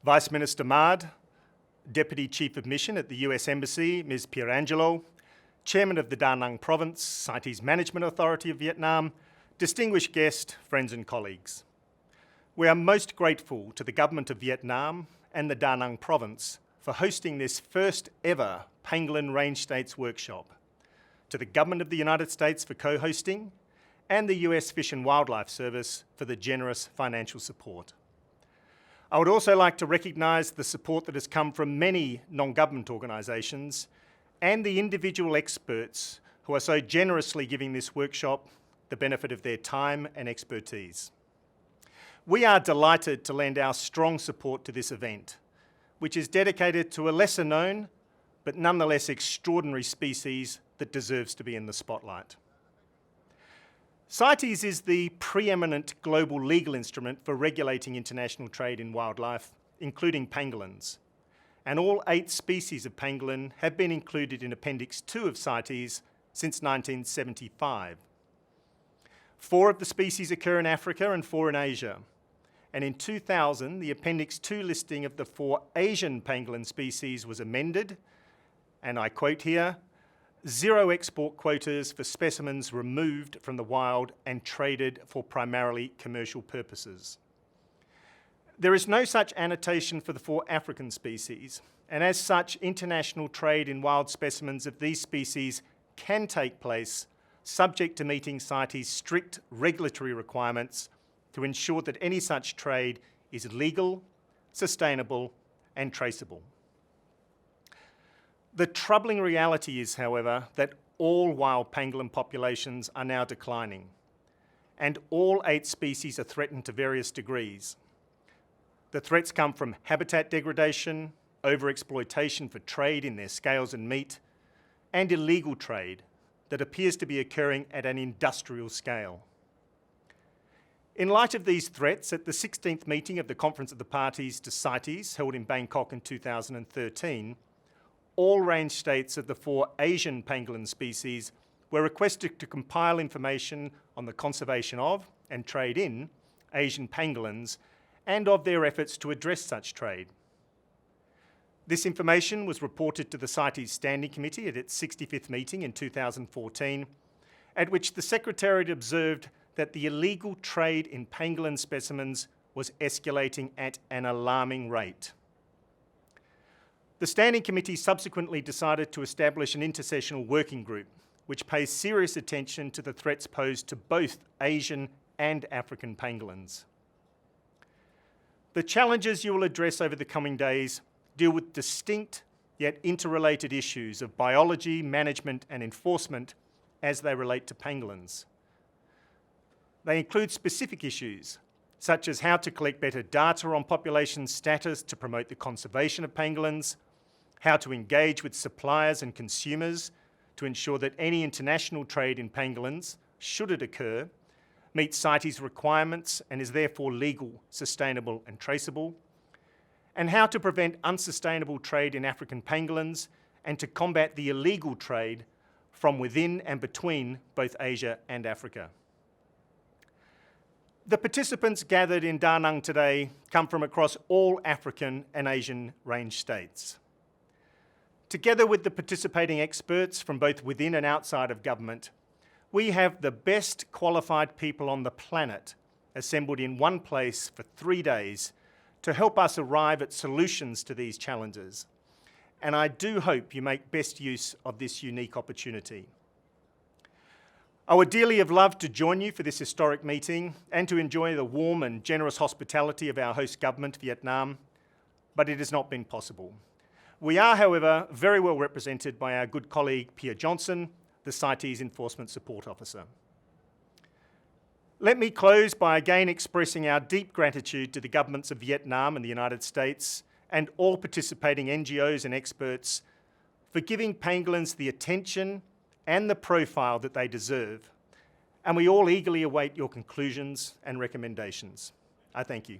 Vice Minister Mard, Deputy Chief of Mission at the US Embassy, Ms. Pierangelo, Chairman of the Da Nang Province, CITES Management Authority of Vietnam, distinguished guests, friends and colleagues. We are most grateful to the Government of Vietnam and the Da Nang Province for hosting this first ever Pangolin Range States workshop, to the Government of the United States for co-hosting, and the US Fish and Wildlife Service for the generous financial support. I would also like to recognise the support that has come from many non-government organisations and the individual experts who are so generously giving this workshop the benefit of their time and expertise. We are delighted to lend our strong support to this event, which is dedicated to a lesser known but nonetheless extraordinary species that deserves to be in the spotlight. CITES is the preeminent global legal instrument for regulating international trade in wildlife, including pangolins. And all 8 species of pangolin have been included in Appendix 2 of CITES since 1975. 4 of the species occur in Africa and 4 in Asia. And in 2000, the Appendix 2 listing of the 4 Asian pangolin species was amended, and I quote here, "0 export quotas for specimens removed from the wild and traded for primarily commercial purposes." There is no such annotation for the 4 African species, and as such, international trade in wild specimens of these species can take place subject to meeting CITES' strict regulatory requirements to ensure that any such trade is legal, sustainable, and traceable. The troubling reality is, however, that all wild pangolin populations are now declining, and all 8 species are threatened to various degrees. The threats come from habitat degradation, overexploitation for trade in their scales and meat, and illegal trade that appears to be occurring at an industrial scale. In light of these threats, at the 16th meeting of the Conference of the Parties to CITES, held in Bangkok in 2013, all range states of the 4 Asian pangolin species were requested to compile information on the conservation of and trade in Asian pangolins and of their efforts to address such trade. This information was reported to the CITES Standing Committee at its 65th meeting in 2014, at which the Secretariat observed that the illegal trade in pangolin specimens was escalating at an alarming rate. The Standing Committee subsequently decided to establish an intersessional working group which pays serious attention to the threats posed to both Asian and African pangolins. The challenges you will address over the coming days deal with distinct yet interrelated issues of biology, management and enforcement as they relate to pangolins. They include specific issues such as how to collect better data on population status to promote the conservation of pangolins, how to engage with suppliers and consumers to ensure that any international trade in pangolins, should it occur, meets CITES requirements and is therefore legal, sustainable and traceable, and how to prevent unsustainable trade in African pangolins and to combat the illegal trade from within and between both Asia and Africa. The participants gathered in Da Nang today come from across all African and Asian range states. Together with the participating experts from both within and outside of government, we have the best qualified people on the planet assembled in one place for 3 days to help us arrive at solutions to these challenges. And I do hope you make best use of this unique opportunity. I would dearly have loved to join you for this historic meeting and to enjoy the warm and generous hospitality of our host government, Vietnam, but it has not been possible. We are, however, very well represented by our good colleague, Pierre Johnson, the CITES Enforcement Support Officer. Let me close by again expressing our deep gratitude to the governments of Vietnam and the United States and all participating NGOs and experts for giving pangolins the attention and the profile that they deserve. And we all eagerly await your conclusions and recommendations. I thank you.